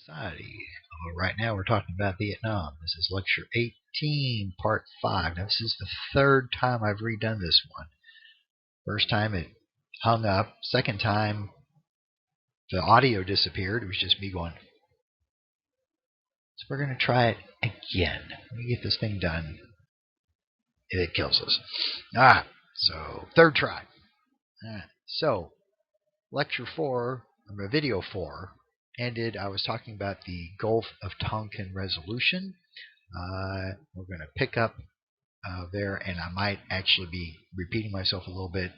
Society. Right now we're talking about Vietnam. This is lecture 18, part 5. Now this is the third time I've redone this one. First time it hung up. Second time the audio disappeared. It was just me going. So we're going to try it again. Let me get this thing done. It kills us. So third try. So lecture 4, or video 4, ended. I was talking about the Gulf of Tonkin resolution. We're going to pick up there, and I might actually be repeating myself a little bit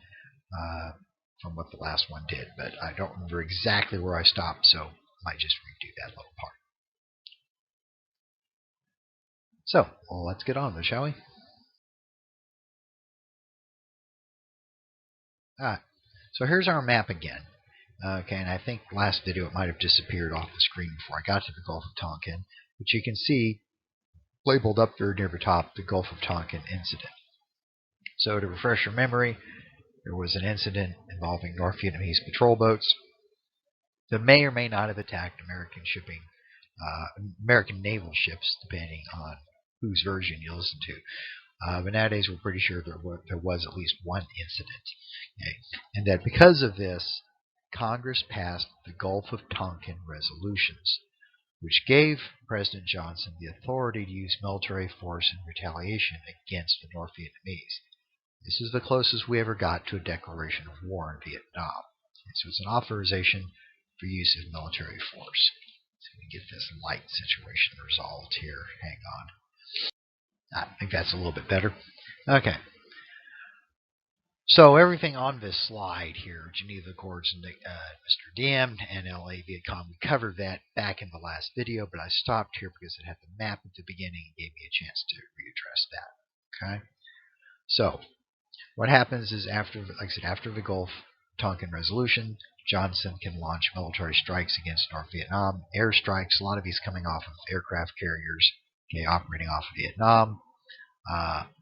from what the last one did, but I don't remember exactly where I stopped, so I might just redo that little part. So, well, let's get on with it, shall we? So here's our map again. Okay, and I think last video it might have disappeared off the screen before I got to the Gulf of Tonkin, but you can see labeled up there near the top the Gulf of Tonkin incident. So to refresh your memory, there was an incident involving North Vietnamese patrol boats that may or may not have attacked American shipping, American naval ships, depending on whose version you listen to. But nowadays we're pretty sure there was at least one incident. Okay? And that because of this, Congress passed the Gulf of Tonkin resolutions, which gave President Johnson the authority to use military force in retaliation against the North Vietnamese. This is the closest we ever got to a declaration of war in Vietnam. So it's an authorization for use of military force. So we get this light situation resolved here. Hang on. I think that's a little bit better. Okay. So everything on this slide here, Geneva Accords and Mr. Diem and LA Vietcong, we covered that back in the last video, but I stopped here because it had the map at the beginning and gave me a chance to readdress that. Okay. So what happens is after the Gulf Tonkin resolution, Johnson can launch military strikes against North Vietnam, airstrikes, a lot of these coming off of aircraft carriers, okay, operating off of Vietnam.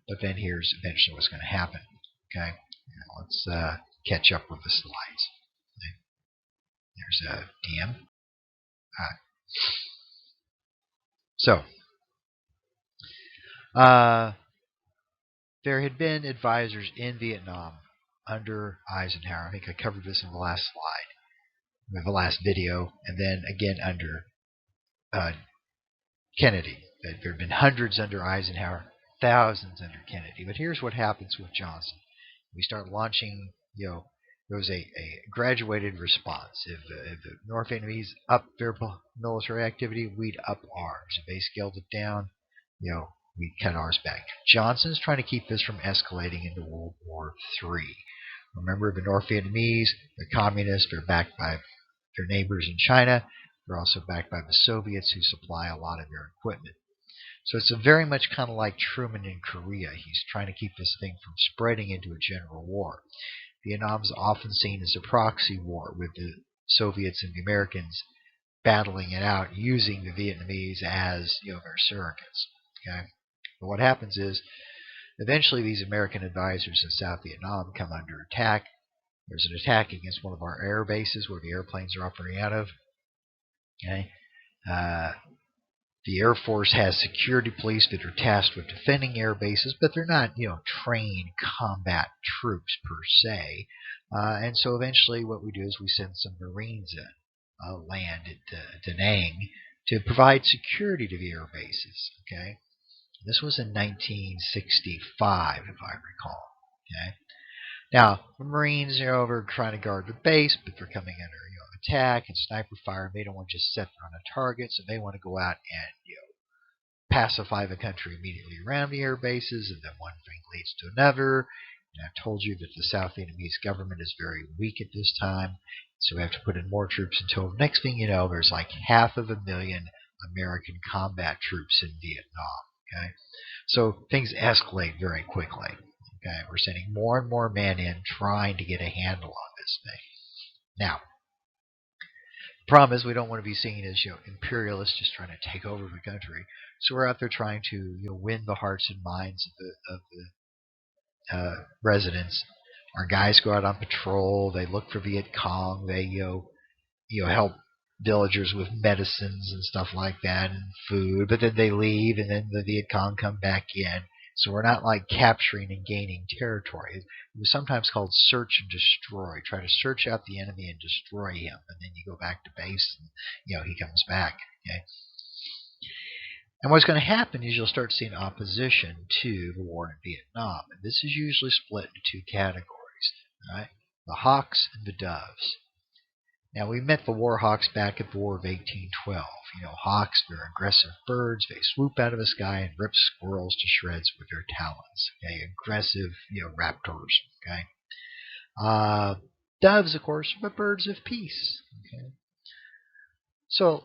But then here's eventually what's going to happen. Okay, now let's catch up with the slides. Okay. There's a DM. So there had been advisors in Vietnam under Eisenhower. I think I covered this in the last slide, with the last video, and then again under Kennedy. There had been hundreds under Eisenhower, thousands under Kennedy. But here's what happens with Johnson. We start launching, there was a graduated response. If the North Vietnamese upped their military activity, we'd up ours. If they scaled it down, we'd cut ours back. Johnson's trying to keep this from escalating into World War III. Remember, the North Vietnamese, the communists, are backed by their neighbors in China. They're also backed by the Soviets, who supply a lot of their equipment. So it's very much kind of like Truman in Korea. He's trying to keep this thing from spreading into a general war. Vietnam's often seen as a proxy war, with the Soviets and the Americans battling it out, using the Vietnamese as their surrogates. Okay, but what happens is eventually these American advisors in South Vietnam come under attack. There's an attack against one of our air bases where the airplanes are operating out of. Okay. The Air Force has security police that are tasked with defending air bases, but they're not, trained combat troops per se. And so eventually what we do is we send some Marines in, land at Da Nang, to provide security to the air bases. Okay, this was in 1965, if I recall. Okay, now the Marines are over trying to guard the base, but they're coming under attack and sniper fire, and they don't want to just set on a target, so they want to go out and pacify the country immediately around the air bases, and then one thing leads to another. And I've told you that the South Vietnamese government is very weak at this time, so we have to put in more troops until the next thing you know, there's like 500,000 American combat troops in Vietnam. Okay, so things escalate very quickly. Okay, we're sending more and more men in trying to get a handle on this thing. Now, the problem is we don't want to be seen as imperialists just trying to take over the country. So we're out there trying to win the hearts and minds of the residents. Our guys go out on patrol. They look for Viet Cong. They help villagers with medicines and stuff like that and food, but then they leave and then the Viet Cong come back in. So we're not like capturing and gaining territory. It was sometimes called search and destroy. Try to search out the enemy and destroy him, and then you go back to base and he comes back. Okay. And what's going to happen is you'll start seeing opposition to the war in Vietnam. And this is usually split into two categories. Right? The hawks and the doves. Now, we met the war hawks back at the War of 1812. Hawks, they're aggressive birds. They swoop out of the sky and rip squirrels to shreds with their talons. Okay? Aggressive, raptors. Okay? Doves, of course, are birds of peace. Okay? So,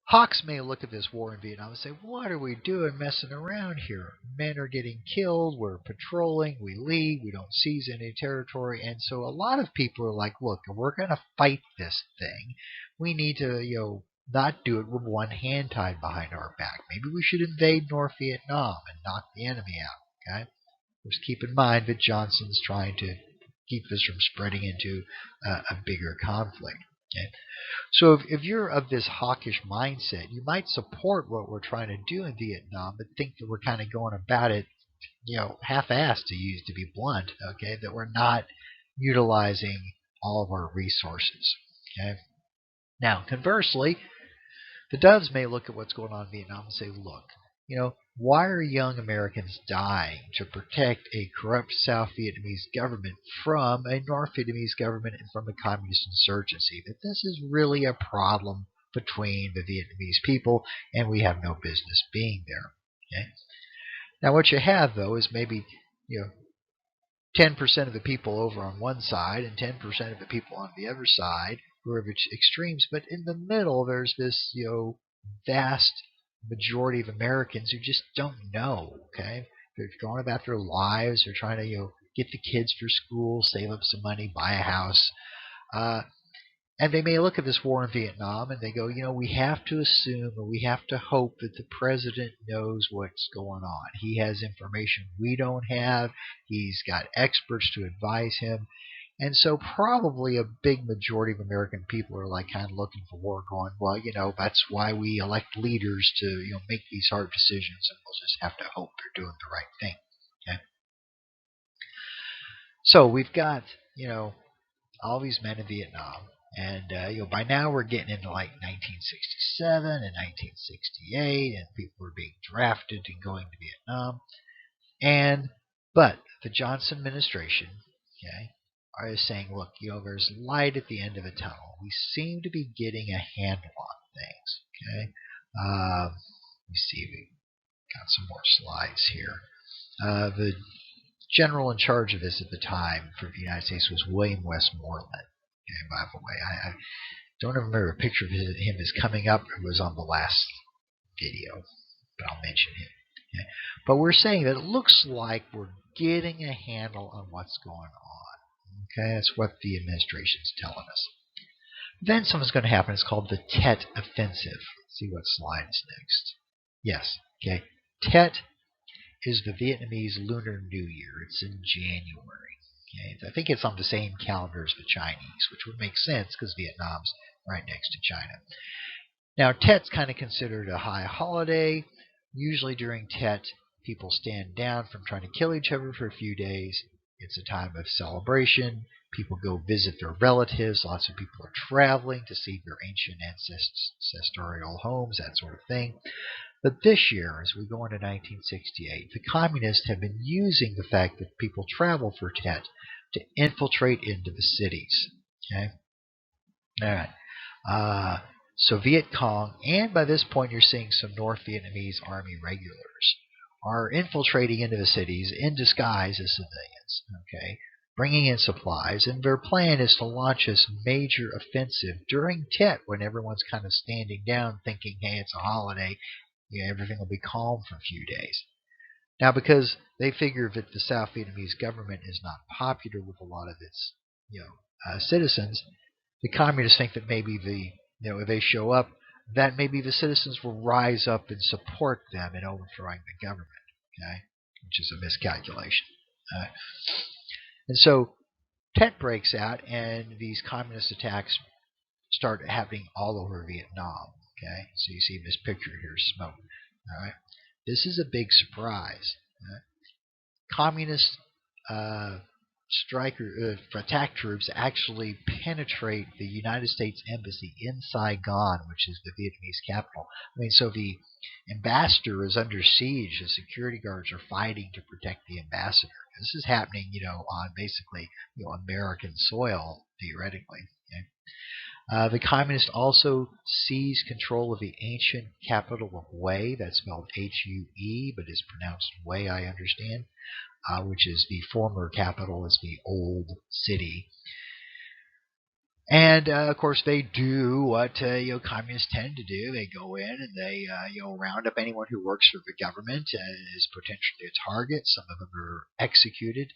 hawks may look at this war in Vietnam and say, what are we doing messing around here? Men are getting killed, we're patrolling, we leave, we don't seize any territory. And so a lot of people are like, look, if we're going to fight this thing, we need to, not do it with one hand tied behind our back. Maybe we should invade North Vietnam and knock the enemy out. Okay? Just keep in mind that Johnson's trying to keep this from spreading into a bigger conflict. Okay? So if you're of this hawkish mindset, you might support what we're trying to do in Vietnam, but think that we're kind of going about it, half-assed to be blunt. Okay, that we're not utilizing all of our resources. Okay. Now, conversely, the doves may look at what's going on in Vietnam and say, look, why are young Americans dying to protect a corrupt South Vietnamese government from a North Vietnamese government and from a communist insurgency? That this is really a problem between the Vietnamese people, and we have no business being there. Okay? Now, what you have, though, is maybe 10% of the people over on one side and 10% of the people on the other side who are extremes, but in the middle there's this vast majority of Americans who just don't know. Okay, they're going about their lives. They're trying to get the kids for school, save up some money, buy a house, and they may look at this war in Vietnam and they go, we have to assume or we have to hope that the president knows what's going on. He has information we don't have. He's got experts to advise him. And so probably a big majority of American people are like kind of looking for war, going, well, that's why we elect leaders to, make these hard decisions, and we'll just have to hope they're doing the right thing. Okay. So we've got, all these men in Vietnam, and by now we're getting into like 1967 and 1968, and people are being drafted and going to Vietnam. But the Johnson administration, okay, is saying, look, there's light at the end of a tunnel. We seem to be getting a handle on things. Okay, let me see. We got some more slides here. The general in charge of this at the time for the United States was William Westmoreland. Okay, by the way, I don't remember a picture of him as coming up. It was on the last video, but I'll mention him. Okay? But we're saying that it looks like we're getting a handle on what's going on. Okay, that's what the administration's telling us. Then something's going to happen. It's called the Tet Offensive. Let's see what slide is next. Yes, okay. Tet is the Vietnamese Lunar New Year. It's in January. Okay? I think it's on the same calendar as the Chinese, which would make sense because Vietnam's right next to China. Now, Tet's kind of considered a high holiday. Usually during Tet, people stand down from trying to kill each other for a few days. It's a time of celebration. People go visit their relatives. Lots of people are traveling to see their ancient ancestral homes, that sort of thing. But this year, as we go into 1968, the communists have been using the fact that people travel for Tet to infiltrate into the cities. Okay? All right. So Viet Cong, and by this point you're seeing some North Vietnamese Army regulars, are infiltrating into the cities in disguise as civilians, okay, bringing in supplies, and their plan is to launch this major offensive during Tet when everyone's kind of standing down thinking, hey, it's a holiday, everything will be calm for a few days. Now, because they figure that the South Vietnamese government is not popular with a lot of its citizens, the communists think that maybe if they show up, that maybe the citizens will rise up and support them in overthrowing the government, okay, which is a miscalculation. And so Tet breaks out, and these communist attacks start happening all over Vietnam. Okay, so you see this picture here, smoke. All right, this is a big surprise. Communist uh, attack troops actually penetrate the United States embassy in Saigon, which is the Vietnamese capital. I mean, so the ambassador is under siege. The security guards are fighting to protect the ambassador. This is happening, on basically, American soil theoretically. Okay? The communists also seized control of the ancient capital of Hue. That's spelled Hue, but is pronounced Hue, I understand, which is the former capital, is the old city. And of course, they do what communists tend to do. They go in and they round up anyone who works for the government and is potentially a target. Some of them are executed.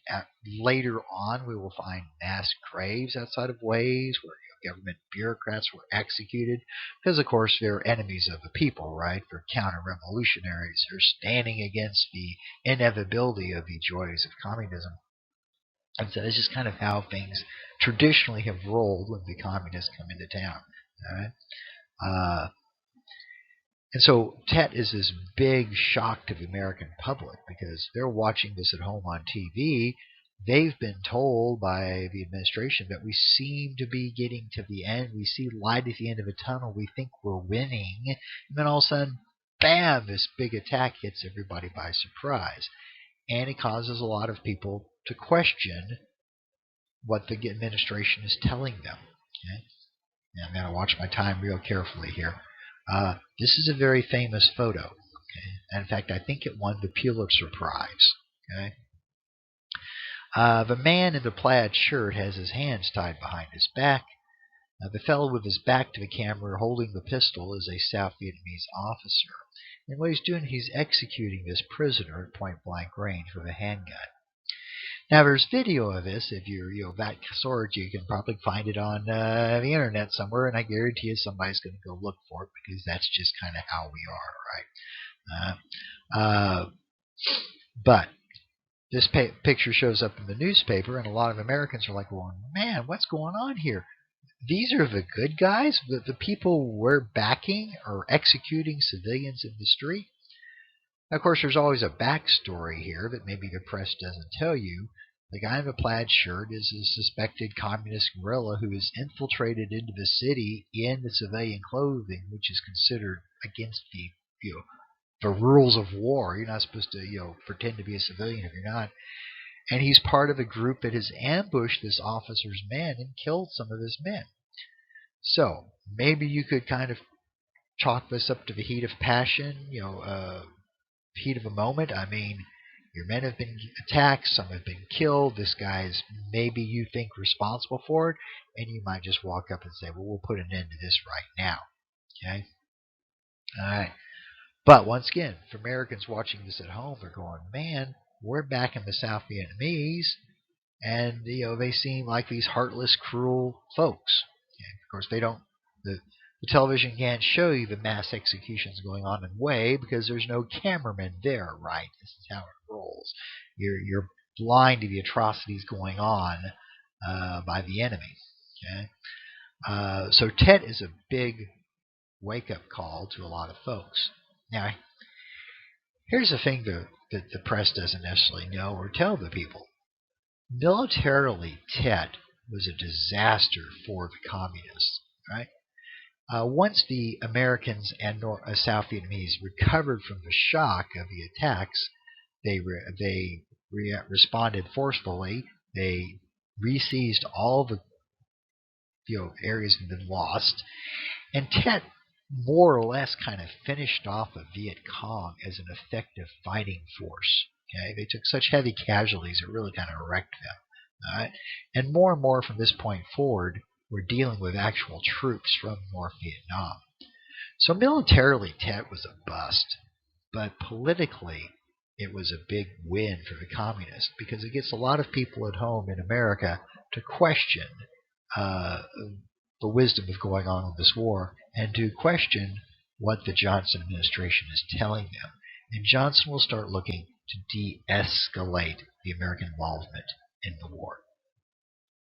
Later on, we will find mass graves outside of ways where government bureaucrats were executed because, of course, they're enemies of the people, right? They're counter-revolutionaries. They're standing against the inevitability of the joys of communism. And so this is kind of how things traditionally have rolled when the communists come into town. All right? And so Tet is this big shock to the American public because they're watching this at home on TV. They've been told by the administration that we seem to be getting to the end. We see light at the end of a tunnel. We think we're winning. And then all of a sudden, bam, this big attack hits everybody by surprise. And it causes a lot of people to question what the administration is telling them. Okay? Now I'm going to watch my time real carefully here. This is a very famous photo. Okay? In fact, I think it won the Pulitzer Prize. Okay? The man in the plaid shirt has his hands tied behind his back. The fellow with his back to the camera holding the pistol is a South Vietnamese officer. And what he's doing, he's executing this prisoner at point-blank range with a handgun. Now, there's video of this. If you're that sort, you can probably find it on the internet somewhere, and I guarantee you somebody's going to go look for it because that's just kind of how we are, right? But this picture shows up in the newspaper, and a lot of Americans are like, well, man, what's going on here? These are the good guys? The people we're backing are executing civilians in the street? Of course, there's always a backstory here that maybe the press doesn't tell you. The guy in the plaid shirt is a suspected communist guerrilla who has infiltrated into the city in the civilian clothing, which is considered against the rules of war. You're not supposed to pretend to be a civilian if you're not. And he's part of a group that has ambushed this officer's men and killed some of his men. So maybe you could kind of chalk this up to the heat of passion, heat of a moment. I mean, your men have been attacked, some have been killed. This guy's maybe you think responsible for it, and you might just walk up and say, well, we'll put an end to this right now. Okay? All right. But once again, for Americans watching this at home, they're going, man, we're back in the South Vietnamese, and they seem like these heartless, cruel folks. Okay? Of course, they don't. The television can't show you the mass executions going on in Hue because there's no cameraman there, right? This is how it rolls. You're blind to the atrocities going on by the enemy. Okay? So Tet is a big wake-up call to a lot of folks. Now, here's the thing that the press doesn't necessarily know or tell the people. Militarily, Tet was a disaster for the communists, right? Once the Americans and South Vietnamese recovered from the shock of the attacks, they responded forcefully. They re-seized all the areas that had been lost, and Tet more or less kind of finished off the Viet Cong as an effective fighting force. Okay, they took such heavy casualties it really kind of wrecked them. All right? And more from this point forward, we're dealing with actual troops from North Vietnam. So militarily, Tet was a bust, but politically, it was a big win for the communists because it gets a lot of people at home in America to question the wisdom of going on with this war and to question what the Johnson administration is telling them. And Johnson will start looking to de-escalate the American involvement in the war.